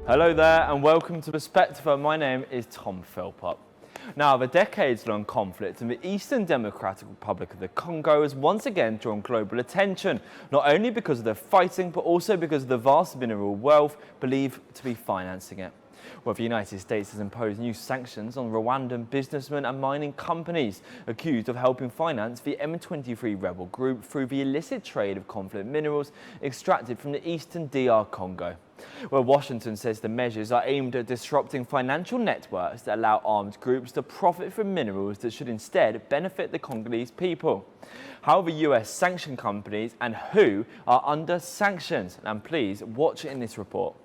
Hello there and welcome to Perspectiva. My name is Tom Philpot. Now, the decades-long conflict in the Eastern Democratic Republic of the Congo has once again drawn global attention, not only because of the fighting, but also because of the vast mineral wealth believed to be financing it. Well, the United States has imposed new sanctions on Rwandan businessmen and mining companies accused of helping finance the M23 rebel group through the illicit trade of conflict minerals extracted from the eastern DR Congo. Well, Washington says the measures are aimed at disrupting financial networks that allow armed groups to profit from minerals that should instead benefit the Congolese people. How the US sanction companies and who are under sanctions? And please watch it in this report.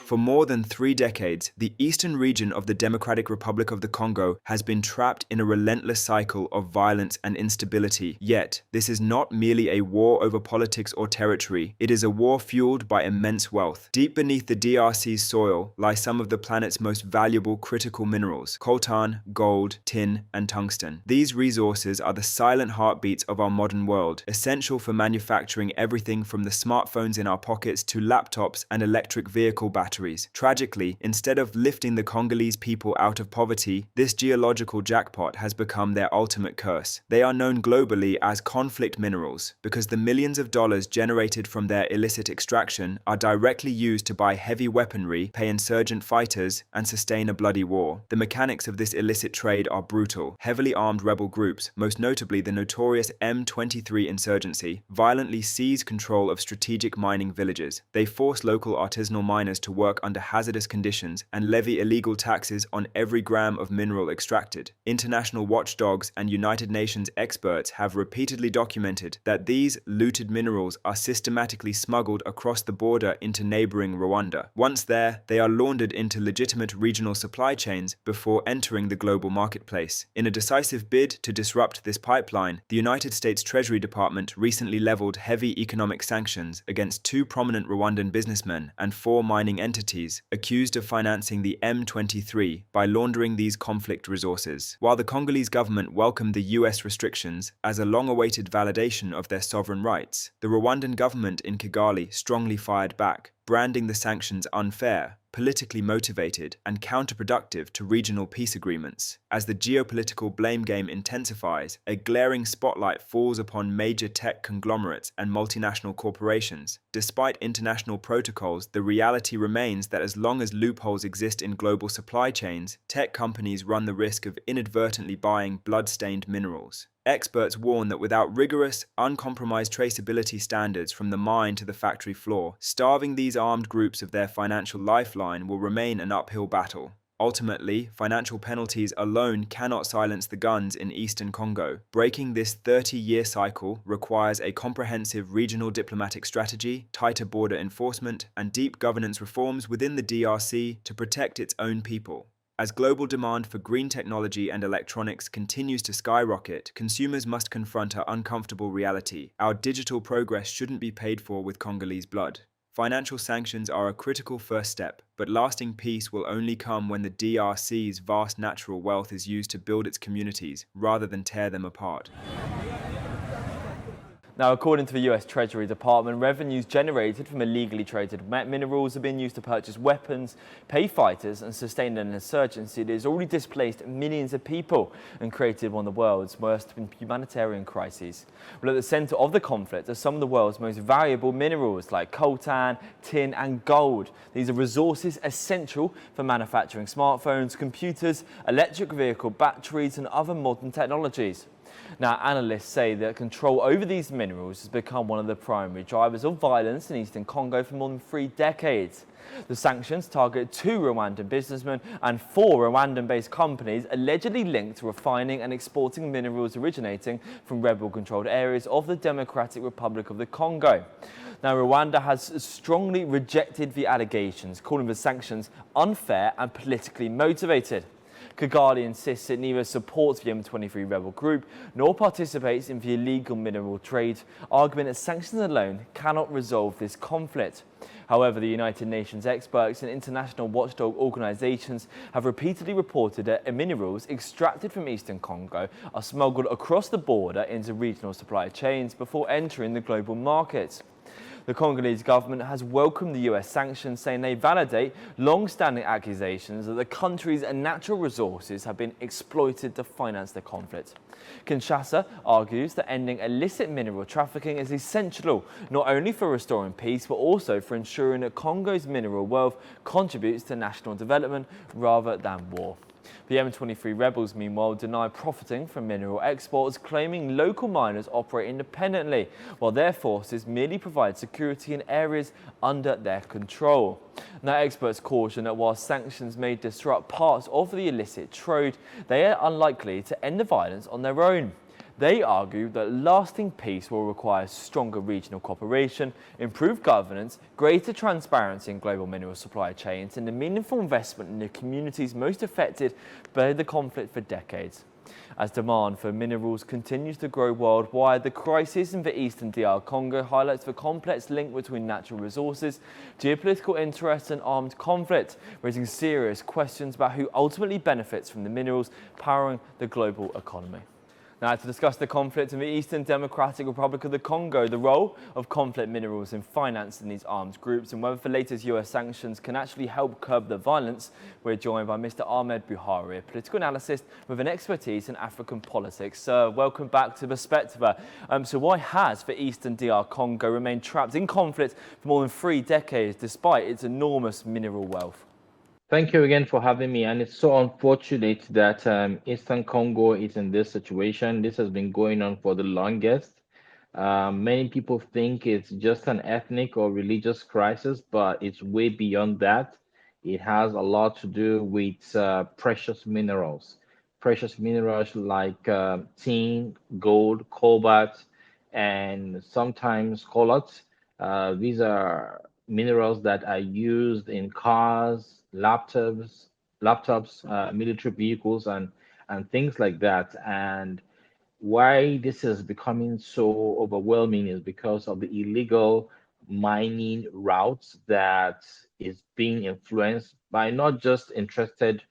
For more than 3 decades, the eastern region of the Democratic Republic of the Congo has been trapped in a relentless cycle of violence and instability. Yet, this is not merely a war over politics or territory. It is a war fueled by immense wealth. Deep beneath the DRC's soil lie some of the planet's most valuable critical minerals: coltan, gold, tin, and tungsten. These resources are the silent heartbeats of our modern world, essential for manufacturing everything from the smartphones in our pockets to laptops and electric vehicle batteries. Tragically, instead of lifting the Congolese people out of poverty, this geological jackpot has become their ultimate curse. They are known globally as conflict minerals because the millions of dollars generated from their illicit extraction are directly used to buy heavy weaponry, pay insurgent fighters, and sustain a bloody war. The mechanics of this illicit trade are brutal. Heavily armed rebel groups, most notably the notorious M23 insurgency, violently seize control of strategic mining villages. They force local artisanal miners to work under hazardous conditions and levy illegal taxes on every gram of mineral extracted. International watchdogs and United Nations experts have repeatedly documented that these looted minerals are systematically smuggled across the border into neighboring Rwanda. Once there, they are laundered into legitimate regional supply chains before entering the global marketplace. In a decisive bid to disrupt this pipeline, the United States Treasury Department recently leveled heavy economic sanctions against 2 prominent Rwandan businessmen and 4 mining entities accused of financing the M23 by laundering these conflict resources. While the Congolese government welcomed the US restrictions as a long-awaited validation of their sovereign rights, the Rwandan government in Kigali strongly fired back, branding the sanctions unfair, politically motivated, and counterproductive to regional peace agreements. As the geopolitical blame game intensifies, a glaring spotlight falls upon major tech conglomerates and multinational corporations. Despite international protocols, the reality remains that as long as loopholes exist in global supply chains, tech companies run the risk of inadvertently buying blood-stained minerals. Experts warn that without rigorous, uncompromised traceability standards from the mine to the factory floor, starving these armed groups of their financial lifeline will remain an uphill battle. Ultimately, financial penalties alone cannot silence the guns in eastern Congo. Breaking this 30-year cycle requires a comprehensive regional diplomatic strategy, tighter border enforcement, and deep governance reforms within the DRC to protect its own people. As global demand for green technology and electronics continues to skyrocket, consumers must confront our uncomfortable reality. Our digital progress shouldn't be paid for with Congolese blood. Financial sanctions are a critical first step, but lasting peace will only come when the DRC's vast natural wealth is used to build its communities, rather than tear them apart. Now, according to the US Treasury Department, revenues generated from illegally traded minerals are being used to purchase weapons, pay fighters, and sustain an insurgency that has already displaced millions of people and created one of the world's worst humanitarian crises. Well, at the center of the conflict are some of the world's most valuable minerals like coltan, tin, and gold. These are resources essential for manufacturing smartphones, computers, electric vehicle batteries, and other modern technologies. Now, analysts say that control over these minerals has become one of the primary drivers of violence in eastern Congo for more than 3 decades. The sanctions target 2 Rwandan businessmen and 4 Rwandan-based companies allegedly linked to refining and exporting minerals originating from rebel-controlled areas of the Democratic Republic of the Congo. Now, Rwanda has strongly rejected the allegations, calling the sanctions unfair and politically motivated. Kigali insists it neither supports the M23 rebel group nor participates in the illegal mineral trade, arguing that sanctions alone cannot resolve this conflict. However, the United Nations experts and international watchdog organizations have repeatedly reported that minerals extracted from eastern Congo are smuggled across the border into regional supply chains before entering the global markets. The Congolese government has welcomed the US sanctions, saying they validate long-standing accusations that the country's natural resources have been exploited to finance the conflict. Kinshasa argues that ending illicit mineral trafficking is essential not only for restoring peace but also for ensuring that Congo's mineral wealth contributes to national development rather than war. The M23 rebels, meanwhile, deny profiting from mineral exports, claiming local miners operate independently, while their forces merely provide security in areas under their control. Now, experts caution that while sanctions may disrupt parts of the illicit trade, they are unlikely to end the violence on their own. They argue that lasting peace will require stronger regional cooperation, improved governance, greater transparency in global mineral supply chains, and a meaningful investment in the communities most affected by the conflict for decades. As demand for minerals continues to grow worldwide, the crisis in the eastern DR Congo highlights the complex link between natural resources, geopolitical interests and armed conflict, raising serious questions about who ultimately benefits from the minerals powering the global economy. Now, to discuss the conflict in the Eastern Democratic Republic of the Congo, the role of conflict minerals in financing these armed groups, and whether the latest US sanctions can actually help curb the violence, we're joined by Mr. Ahmed Buhari, a political analyst with an expertise in African politics. Sir, welcome back to Perspectiva. So why has the Eastern DR Congo remained trapped in conflict for more than 3 decades, despite its enormous mineral wealth? Thank you again for having me. And it's so unfortunate that Eastern Congo is in this situation. This has been going on for the longest. Many people think it's just an ethnic or religious crisis, but it's way beyond that. It has a lot to do with precious minerals. Precious minerals like tin, gold, cobalt, and sometimes colloids. These are minerals that are used in cars, military vehicles, and things like that. And why this is becoming so overwhelming is because of the illegal mining routes that is being influenced by not just interested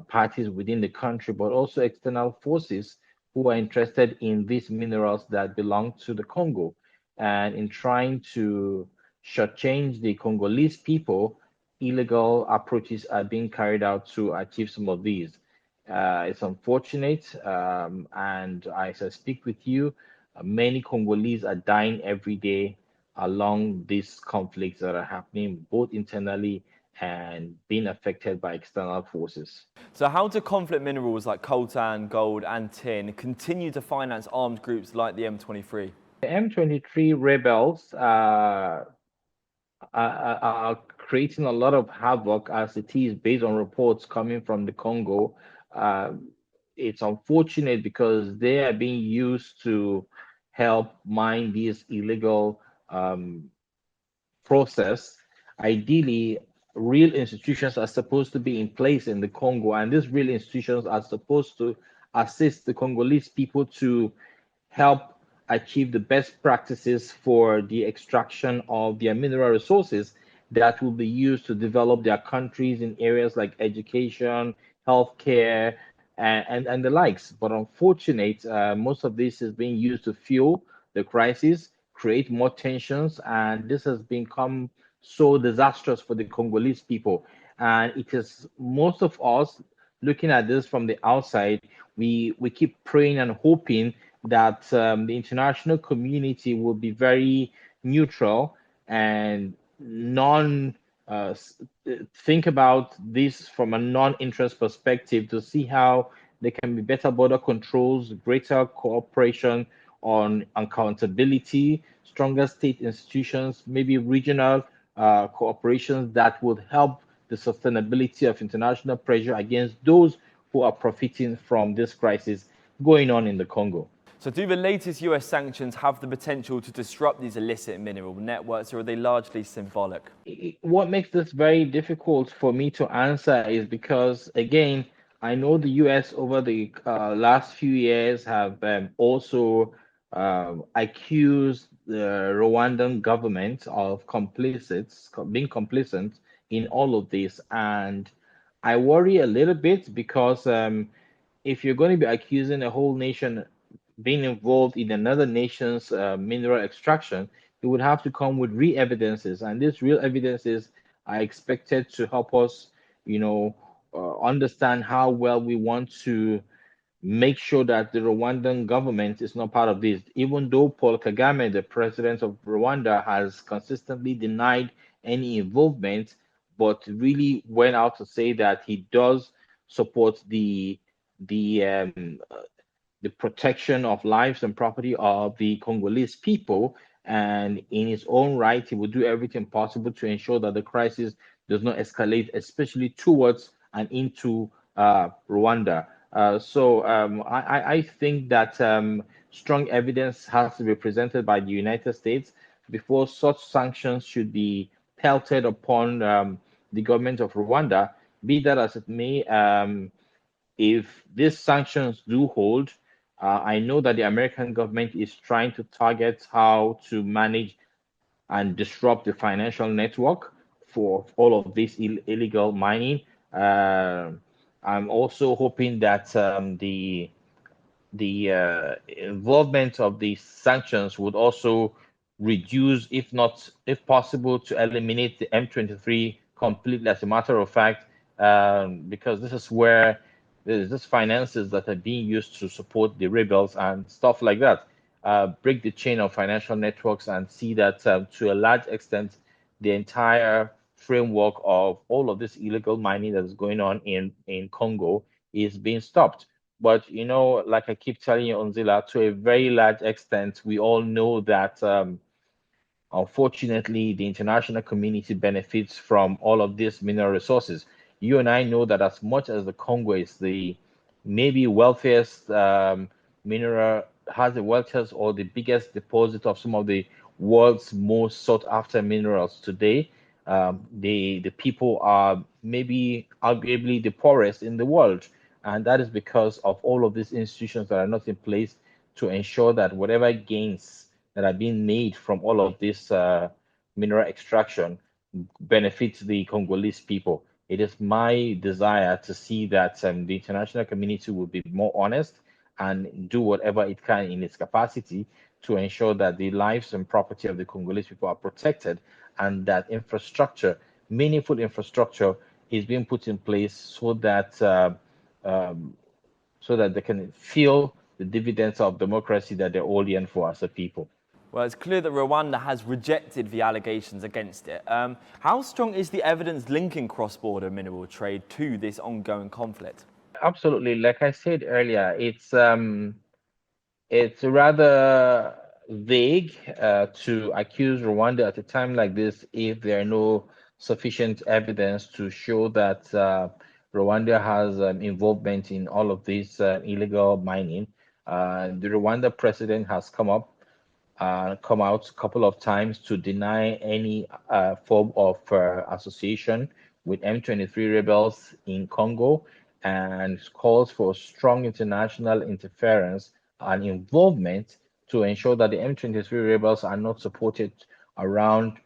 parties within the country, but also external forces who are interested in these minerals that belong to the Congo. And in trying to shortchange the Congolese people, illegal approaches are being carried out to achieve some of these. It's unfortunate, and as I speak with you, many Congolese are dying every day along these conflicts that are happening both internally and being affected by external forces. So how do conflict minerals like coltan, gold and tin continue to finance armed groups like the M23? The M23 rebels are creating a lot of havoc as it is based on reports coming from the Congo. Uh, it's unfortunate because they are being used to help mine these illegal process. Ideally, real institutions are supposed to be in place in the Congo, and these real institutions are supposed to assist the Congolese people to help achieve the best practices for the extraction of their mineral resources that will be used to develop their countries in areas like education, healthcare, and the likes. But unfortunately, most of this is being used to fuel the crisis, create more tensions, and this has become so disastrous for the Congolese people. And it is most of us looking at this from the outside, we keep praying and hoping that the international community will be very neutral and non think about this from a non-interest perspective to see how there can be better border controls, greater cooperation on accountability, stronger state institutions, maybe regional cooperations that would help the sustainability of international pressure against those who are profiting from this crisis going on in the Congo. So do the latest US sanctions have the potential to disrupt these illicit mineral networks, or are they largely symbolic? What makes this very difficult for me to answer is because, again, I know the US over the last few years have also accused the Rwandan government of being complicit in all of this. And I worry a little bit because if you're going to be accusing a whole nation being involved in another nation's mineral extraction, he would have to come with real evidences, and these real evidences are expected to help us, understand how well we want to make sure that the Rwandan government is not part of this. Even though Paul Kagame, the president of Rwanda, has consistently denied any involvement, but really went out to say that he does support the um, the protection of lives and property of the Congolese people. And in his own right, he will do everything possible to ensure that the crisis does not escalate, especially towards and into Rwanda. I think that strong evidence has to be presented by the United States before such sanctions should be pelted upon the government of Rwanda. Be that as it may, if these sanctions do hold, I know that the American government is trying to target how to manage and disrupt the financial network for all of this illegal mining. Uh, I'm also hoping that the involvement of the sanctions would also reduce, if possible, to eliminate the M23 completely. As a matter of fact, because this is where there's just finances that are being used to support the rebels and stuff like that. Break the chain of financial networks and see that to a large extent, the entire framework of all of this illegal mining that is going on in Congo is being stopped. But like I keep telling you, Onzila, to a very large extent, we all know that unfortunately, the international community benefits from all of these mineral resources. You and I know that as much as the Congo is the maybe wealthiest mineral, has the wealthiest or the biggest deposit of some of the world's most sought after minerals today, the people are maybe arguably the poorest in the world. And that is because of all of these institutions that are not in place to ensure that whatever gains that are being made from all of this mineral extraction benefits the Congolese people. It is my desire to see that the international community will be more honest and do whatever it can in its capacity to ensure that the lives and property of the Congolese people are protected and that infrastructure, meaningful infrastructure, is being put in place um, so that they can feel the dividends of democracy that they're all in for as a people. Well, it's clear that Rwanda has rejected the allegations against it. How strong is the evidence linking cross-border mineral trade to this ongoing conflict? Absolutely. Like I said earlier, it's rather vague to accuse Rwanda at a time like this if there are no sufficient evidence to show that Rwanda has involvement in all of this illegal mining. The Rwanda president has come out a couple of times to deny any form of association with M23 rebels in Congo and calls for strong international interference and involvement to ensure that the M23 rebels are not supported around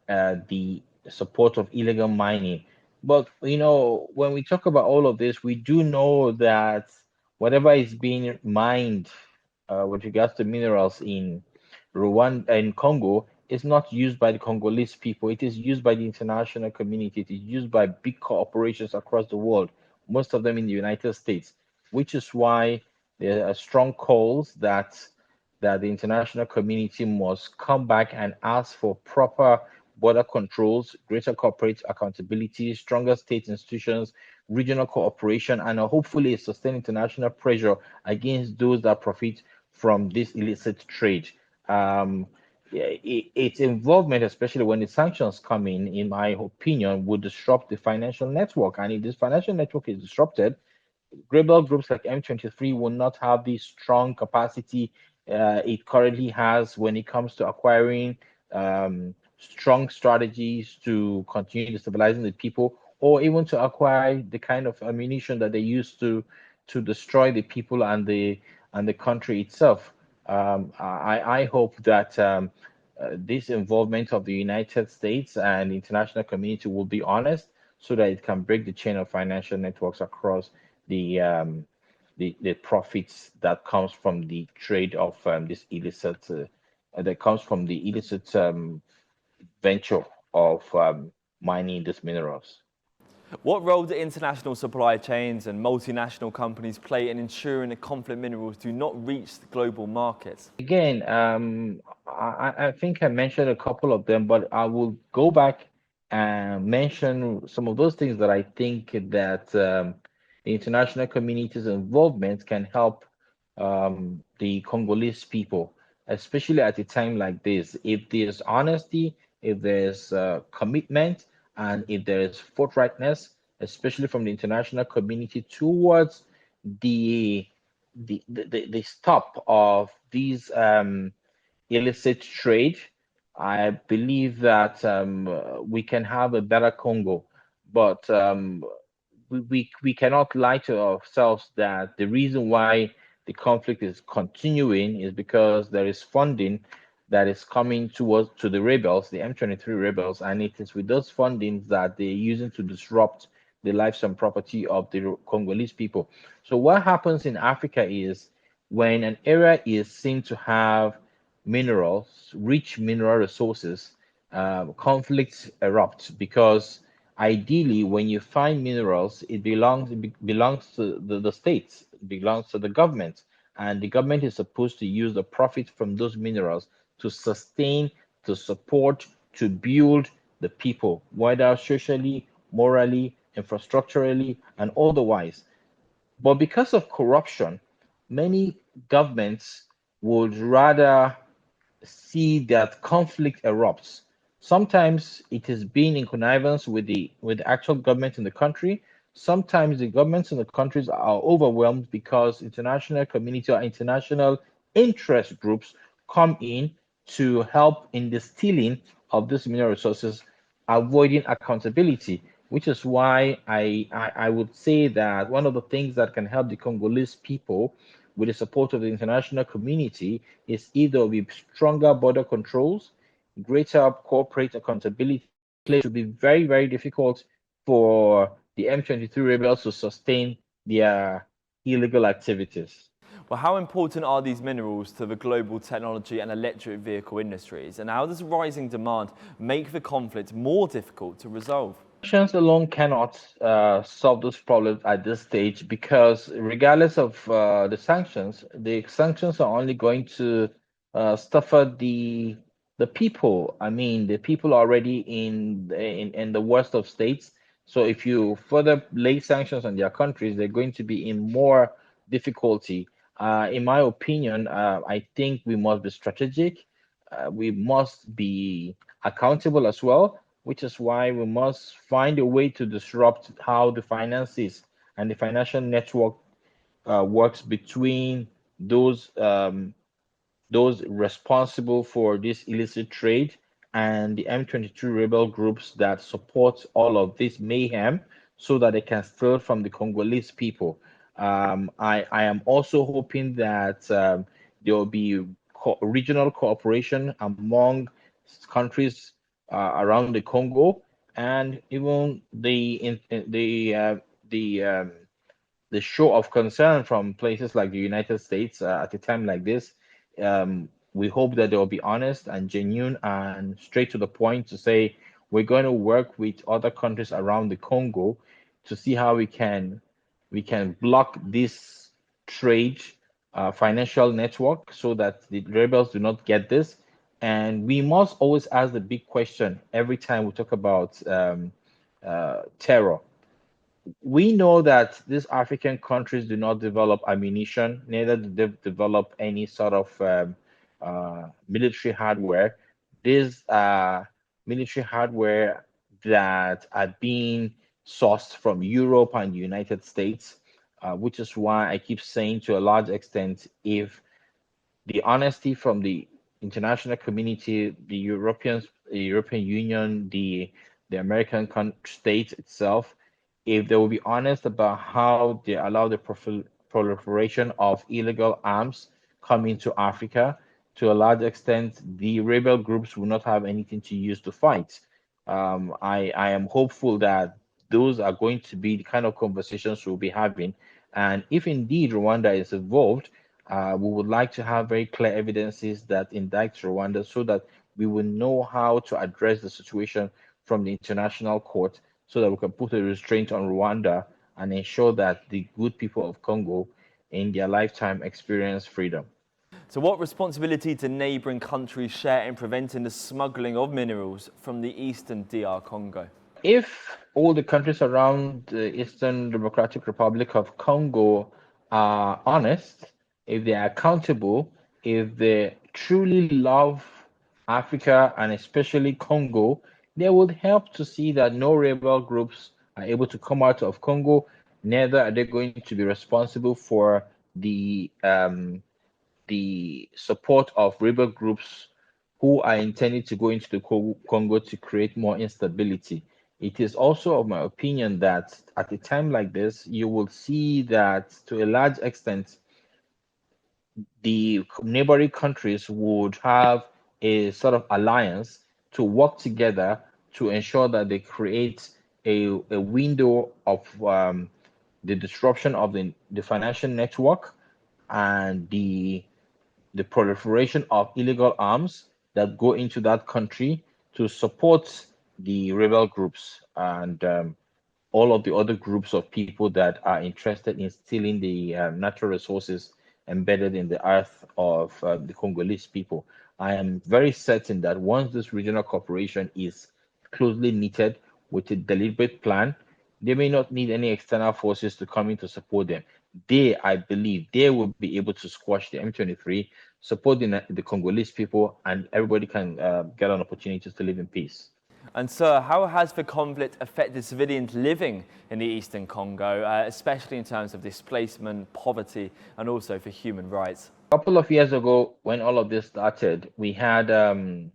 the support of illegal mining. But when we talk about all of this, we do know that whatever is being mined with regards to minerals in Rwanda and Congo is not used by the Congolese people. It is used by the international community. It is used by big corporations across the world, most of them in the United States, which is why there are strong calls that the international community must come back and ask for proper border controls, greater corporate accountability, stronger state institutions, regional cooperation, and hopefully a sustained international pressure against those that profit from this illicit trade. Um, its involvement, especially when the sanctions come in my opinion, would disrupt the financial network. And if this financial network is disrupted, rebel groups like M23 will not have the strong capacity it currently has when it comes to acquiring strong strategies to continue destabilizing the people, or even to acquire the kind of ammunition that they use to destroy the people and the country itself. I hope that this involvement of the United States and the international community will be honest so that it can break the chain of financial networks across the profits that comes from the trade of this illicit that comes from the illicit venture of mining these minerals. What role do international supply chains and multinational companies play in ensuring that conflict minerals do not reach the global markets? Again, I think I mentioned a couple of them, but I will go back and mention some of those things that I think that the international community's involvement can help the Congolese people, especially at a time like this. If there's honesty, if there's commitment, and if there is forthrightness, especially from the international community towards the the stop of these illicit trade, I believe that we can have a better Congo. But we cannot lie to ourselves that the reason why the conflict is continuing is because there is funding that is coming towards to the rebels, the M23 rebels, and it is with those fundings that they're using to disrupt the lives and property of the Congolese people. So what happens in Africa is when an area is seen to have minerals, rich mineral resources, conflicts erupt because ideally, when you find minerals, it belongs to the states, it belongs to the government, and the government is supposed to use the profit from those minerals to sustain, to support, to build the people, whether socially, morally, infrastructurally, and otherwise. But because of corruption, many governments would rather see that conflict erupts. Sometimes it is being in connivance with the actual government in the country. Sometimes the governments in the countries are overwhelmed because international community or international interest groups come in to help in the stealing of these mineral resources, avoiding accountability. Which is why I would say that one of the things that can help the Congolese people with the support of the international community is either with stronger border controls, greater corporate accountability. It will be very, very difficult for the M23 rebels to sustain their illegal activities. Well, how important are these minerals to the global technology and electric vehicle industries? And how does rising demand make the conflict more difficult to resolve? Sanctions alone cannot solve those problems at this stage because, regardless of the sanctions are only going to suffer the people. I mean, the people are already in the worst of states. So, if you further lay sanctions on their countries, they're going to be in more difficulty. In my opinion, I think we must be strategic. We must be accountable as well, which is why we must find a way to disrupt how the finances and the financial network works between those those responsible for this illicit trade and the M23 rebel groups that support all of this mayhem so that they can steal from the Congolese people. I am also hoping that there will be regional cooperation among countries around the Congo and even the the show of concern from places like the United States at a time like this. We hope that they will be honest and genuine and straight to the point to say we're going to work with other countries around the Congo to see how we can block this trade financial network so that the rebels do not get this. And we must always ask the big question every time we talk about terror. We know that these African countries do not develop ammunition, neither do they develop any sort of military hardware. These military hardware that are being sourced from Europe and the United States, which is why I keep saying to a large extent, if the honesty from the international community, the European Union, the American state itself, if they will be honest about how they allow the proliferation of illegal arms coming to Africa, to a large extent, the rebel groups will not have anything to use to fight. I am hopeful that those are going to be the kind of conversations we'll be having. And if indeed Rwanda is involved, We would like to have very clear evidences that indict Rwanda so that we will know how to address the situation from the international court so that we can put a restraint on Rwanda and ensure that the good people of Congo in their lifetime experience freedom. So what responsibility do neighbouring countries share in preventing the smuggling of minerals from the eastern DR Congo? If all the countries around the Eastern Democratic Republic of Congo are honest, if they are accountable, if they truly love Africa and especially Congo, they would help to see that no rebel groups are able to come out of Congo. Neither are they going to be responsible for the support of rebel groups who are intending to go into the Congo to create more instability. It is also of my opinion that at a time like this, you will see that to a large extent, the neighboring countries would have a sort of alliance to work together to ensure that they create a window of the disruption of the financial network and the proliferation of illegal arms that go into that country to support the rebel groups and all of the other groups of people that are interested in stealing the natural resources embedded in the earth of the Congolese people. I am very certain that once this regional cooperation is closely knitted with a deliberate plan, they may not need any external forces to come in to support them. They, I believe, they will be able to squash the M23, support the Congolese people, and everybody can get an opportunity to live in peace. And sir, how has the conflict affected civilians living in the eastern Congo, especially in terms of displacement, poverty, and also for human rights? A couple of years ago, when all of this started, we had a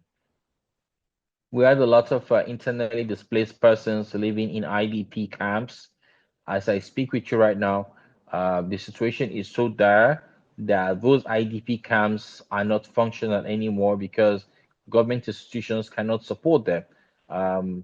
lot of internally displaced persons living in IDP camps. As I speak with you right now, the situation is so dire that those IDP camps are not functional anymore because government institutions cannot support them. Um,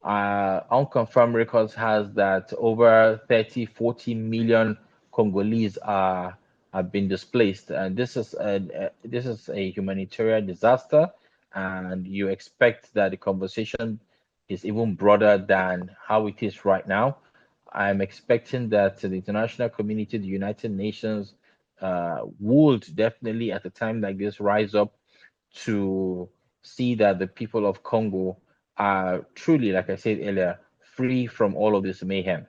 Unconfirmed records has that over 30, 40 million Congolese have been displaced, and this is a humanitarian disaster. And you expect that the conversation is even broader than how it is right now. I'm expecting that the international community, the United Nations, would definitely at a time like this rise up to see that the people of Congo are truly, like I said earlier, free from all of this mayhem.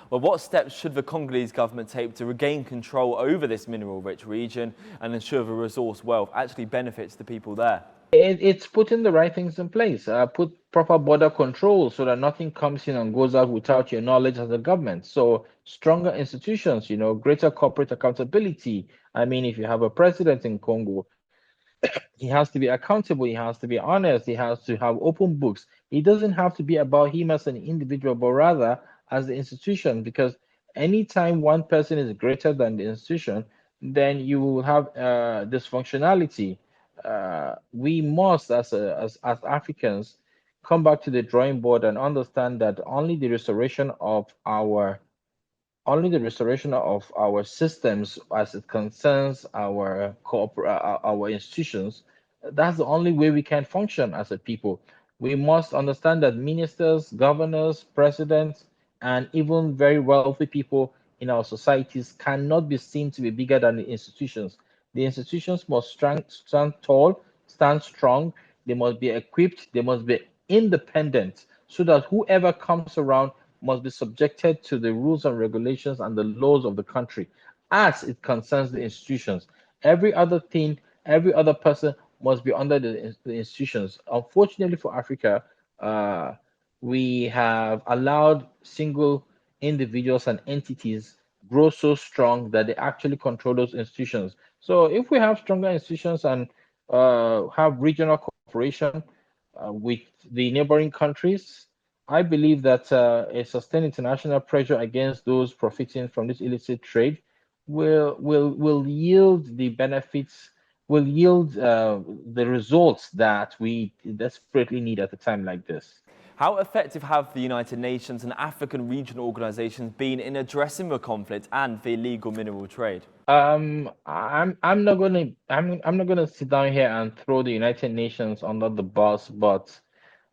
Well, what steps should the Congolese government take to regain control over this mineral-rich region and ensure the resource wealth actually benefits the people there? It's putting the right things in place. Put proper border control so that nothing comes in and goes out without your knowledge as a government. So stronger institutions, greater corporate accountability. I mean, if you have a president in Congo, he has to be accountable, he has to be honest, he has to have open books. It doesn't have to be about him as an individual, but rather as the institution, because anytime one person is greater than the institution, then you will have dysfunctionality. We must, as Africans, come back to the drawing board and understand that only the restoration of our systems as it concerns our institutions, that's the only way we can function as a people. We must understand that ministers, governors, presidents, and even very wealthy people in our societies cannot be seen to be bigger than the institutions. The institutions must stand tall, stand strong. They must be equipped, they must be independent, so that whoever comes around must be subjected to the rules and regulations and the laws of the country as it concerns the institutions. Every other thing, every other person must be under the institutions. Unfortunately for Africa, we have allowed single individuals and entities grow so strong that they actually control those institutions. So if we have stronger institutions and have regional cooperation with the neighboring countries, I believe that a sustained international pressure against those profiting from this illicit trade will yield the benefits, will yield the results that we desperately need at a time like this. How effective have the United Nations and African regional organisations been in addressing the conflict and the illegal mineral trade? I'm not gonna sit down here and throw the United Nations under the bus, but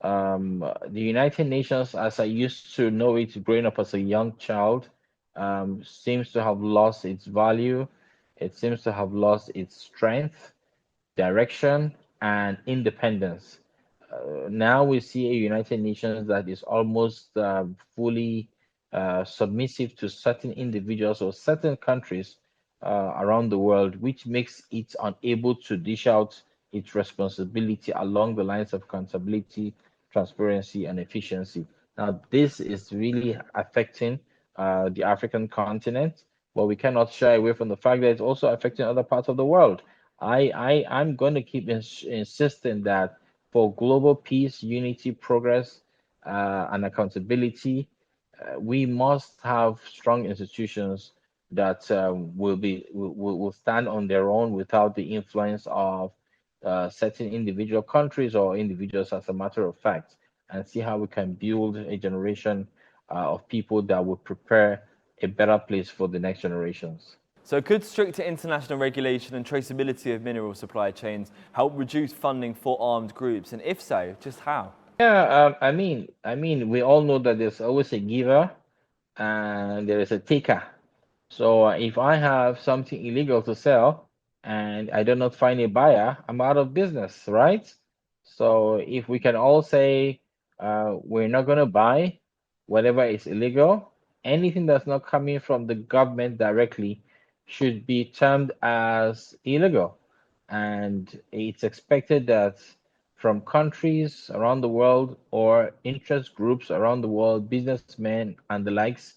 the United Nations, as I used to know it growing up as a young child, seems to have lost its value. It seems to have lost its strength, direction, and independence. Now we see a United Nations that is almost fully submissive to certain individuals or certain countries around the world, which makes it unable to dish out its responsibility along the lines of accountability, transparency, and efficiency. Now, this is really affecting the African continent, but we cannot shy away from the fact that it's also affecting other parts of the world. I'm going to keep insisting that for global peace, unity, progress, and accountability, we must have strong institutions that will stand on their own without the influence of certain individual countries or individuals, as a matter of fact, and see how we can build a generation of people that will prepare a better place for the next generations. So could stricter international regulation and traceability of mineral supply chains help reduce funding for armed groups? And if so, just how? Yeah, I mean, we all know that there's always a giver and there is a taker. So if I have something illegal to sell and I do not find a buyer, I'm out of business, right? So if we can all say we're not going to buy whatever is illegal, anything that's not coming from the government directly should be termed as illegal. And it's expected that from countries around the world or interest groups around the world, businessmen and the likes,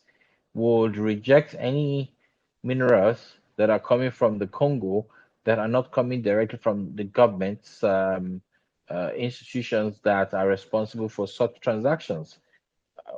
would reject any minerals that are coming from the Congo that are not coming directly from the government's institutions that are responsible for such transactions.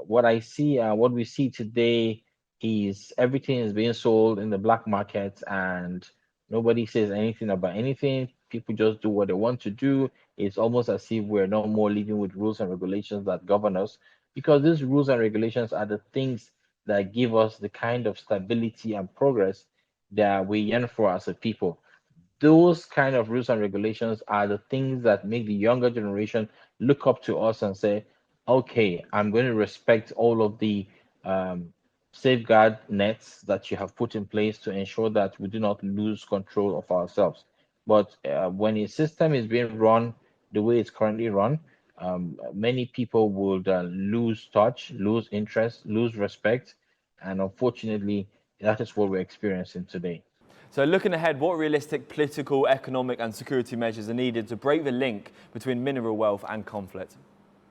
What we see today is everything is being sold in the black market and nobody says anything about anything. People just do what they want to do. It's almost as if we're no more living with rules and regulations that govern us, because these rules and regulations are the things that give us the kind of stability and progress that we yearn for as a people. Those kind of rules and regulations are the things that make the younger generation look up to us and say, okay, I'm going to respect all of the um, safeguard nets that you have put in place to ensure that we do not lose control of ourselves. But when a system is being run the way it's currently run, many people would lose touch, lose interest, lose respect. And unfortunately, that is what we're experiencing today. So looking ahead, what realistic political, economic and security measures are needed to break the link between mineral wealth and conflict?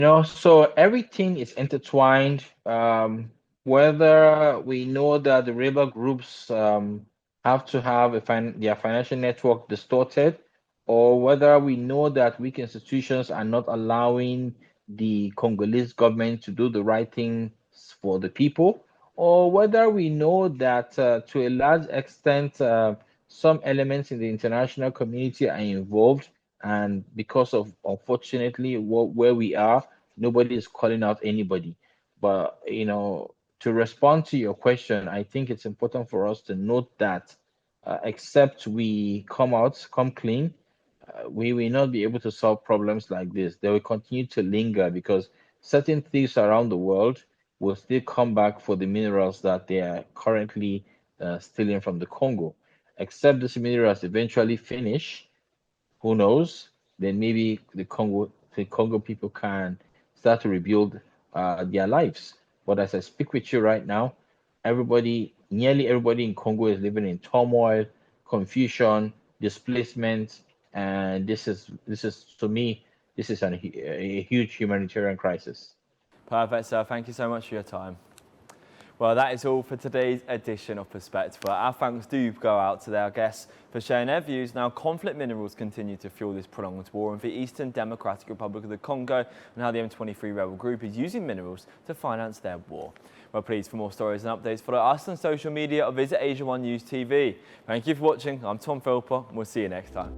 So everything is intertwined. Whether we know that the rebel groups have to have their financial network distorted, or whether we know that weak institutions are not allowing the Congolese government to do the right thing for the people, or whether we know that to a large extent some elements in the international community are involved, and because of unfortunately where we are, nobody is calling out anybody. But to respond to your question, I think it's important for us to note that except we come clean, we will not be able to solve problems like this. They will continue to linger because certain thieves around the world will still come back for the minerals that they are currently stealing from the Congo. Except these minerals eventually finish, who knows? Then maybe the Congo people can start to rebuild their lives. But as I speak with you right now, nearly everybody in Congo is living in turmoil, confusion, displacement, and this is to me, this is a huge humanitarian crisis. Perfect, sir. Thank you so much for your time. Well, that is all for today's edition of Perspectiva. Our thanks do go out to our guests for sharing their views. Now, conflict minerals continue to fuel this prolonged war in the Eastern Democratic Republic of the Congo, and how the M23 rebel group is using minerals to finance their war. Well, please, for more stories and updates, follow us on social media or visit Asia One News TV. Thank you for watching. I'm Tom Philpot, and we'll see you next time.